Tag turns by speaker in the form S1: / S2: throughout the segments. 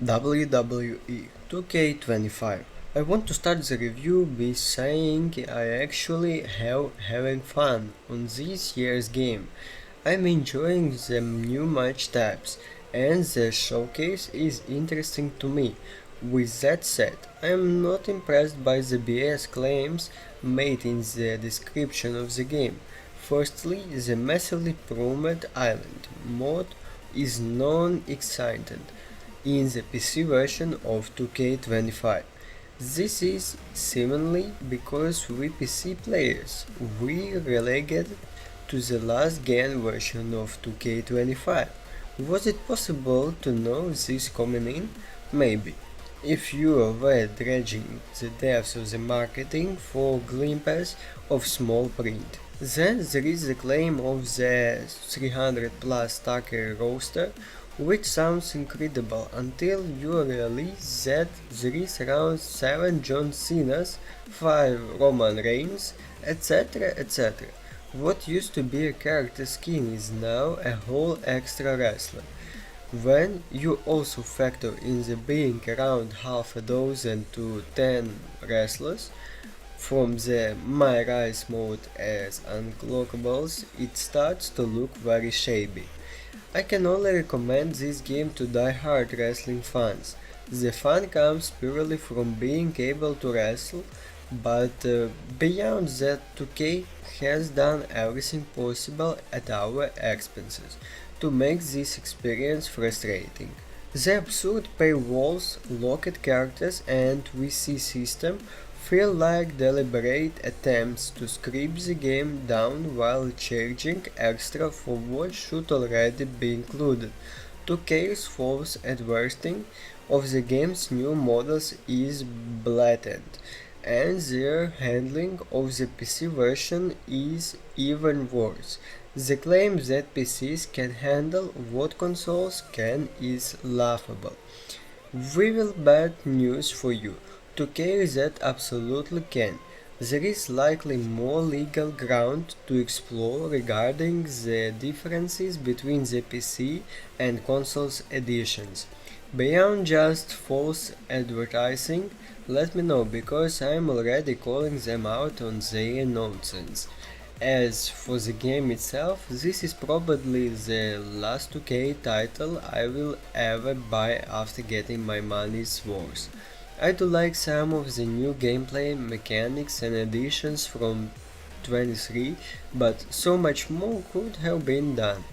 S1: WWE 2K25. I want to start the review by saying I actually having fun on this year's game. I'm enjoying the new match types and the showcase is interesting to me. With that said, I am not impressed by the BS claims made in the description of the game. Firstly, the massively promoted island mode is non-existent in the PC version of 2K25. This is seemingly because we PC players we relegated to the last gen version of 2K25. Was it possible to know this coming in? Maybe. If you were dredging the depths of the marketing for glimpses of small print. Then there is the claim of the 300 plus stacker roster, which sounds incredible until you realize that there is around 7 John Cena's, 5 Roman Reigns, etc. etc. What used to be a character skin is now a whole extra wrestler. When you also factor in the being around half a dozen to 10 wrestlers, from the My Rise mode as unclockables, it starts to look very shabby. I can only recommend this game to die-hard wrestling fans. The fun comes purely from being able to wrestle, but beyond that 2K has done everything possible at our expenses to make this experience frustrating. The absurd paywalls, locked characters and VC system feel like deliberate attempts to script the game down while charging extra for what should already be included. 2K's false advertising of the game's new models is blatant, and their handling of the PC version is even worse. The claim that PCs can handle what consoles can is laughable. We will bad news for you. 2K that absolutely can. There is likely more legal ground to explore regarding the differences between the PC and consoles editions. Beyond just false advertising, let me know because I'm already calling them out on their nonsense. As for the game itself, this is probably the last 2K title I will ever buy after getting my money's worth. I do like some of the new gameplay mechanics and additions from 23, but so much more could have been done,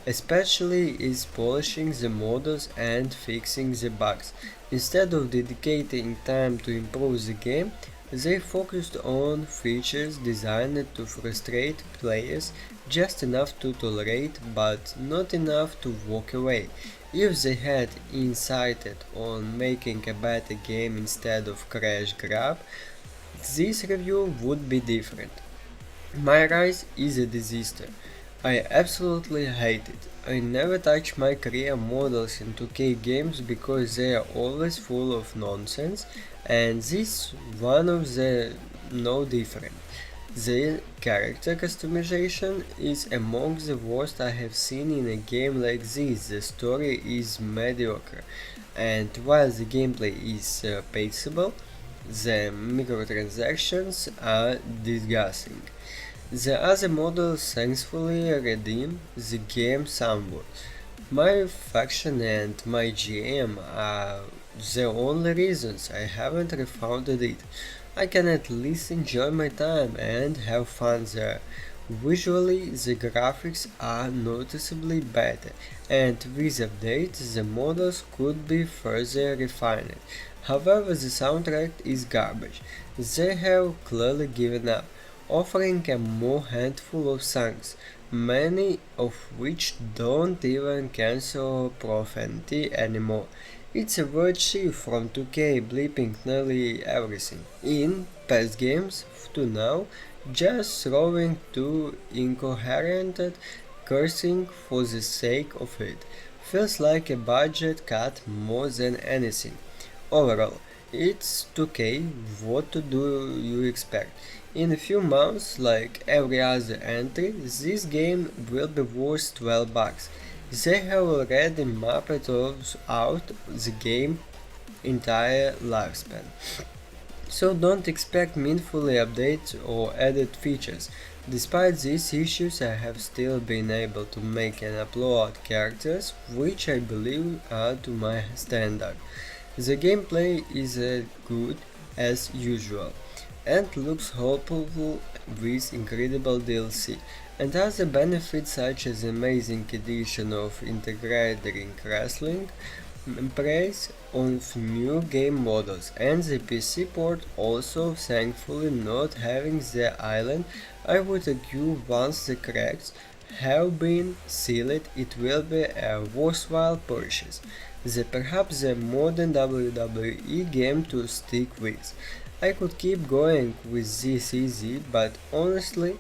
S1: especially is polishing the models and fixing the bugs. Instead of dedicating time to improve the game, they focused on features designed to frustrate players just enough to tolerate but not enough to walk away. If they had insisted on making a better game instead of crash grab, this review would be different. My Rise is a disaster. I absolutely hate it. I never touch my career models in 2K games because they are always full of nonsense, and this one of the no different. The character customization is among the worst I have seen in a game like this. The story is mediocre, and while the gameplay is paceable, the microtransactions are disgusting. The other models thankfully redeem the game somewhat. My faction and MyGM are the only reasons I haven't refounded it. I can at least enjoy my time and have fun there. Visually, the graphics are noticeably better, and with updates, the models could be further refined. However, the soundtrack is garbage. They have clearly given up, offering a more handful of songs, many of which don't even cancel profanity anymore. It's a word shift from 2K bleeping nearly everything in past games to now just throwing to incoherent cursing for the sake of it. Feels like a budget cut more than anything. Overall, it's 2K, what do you expect? In a few months, like every other entry, this game will be worth $12. They have already mapped out the game entire lifespan. So don't expect meaningfully updates or added features. Despite these issues, I have still been able to make and upload characters, which I believe are to my standard. The gameplay is good as usual, and looks hopeful with incredible DLC, and other benefits such as amazing addition of integrating wrestling, praise on new game models, and the PC port also thankfully not having the island. I would argue once the cracks have been sealed it will be a worthwhile purchase. Perhaps the modern WWE game to stick with. I could keep going with this easy, but honestly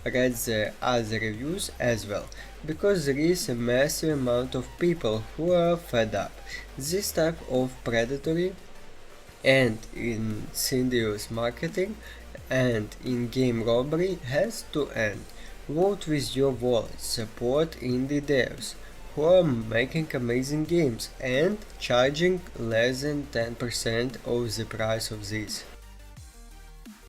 S1: read the other reviews as well, because there is a massive amount of people who are fed up. This type of predatory and insidious marketing and in-game robbery has to end. Vote with your wallet, support indie devs who are making amazing games and charging less than 10% of the price of these.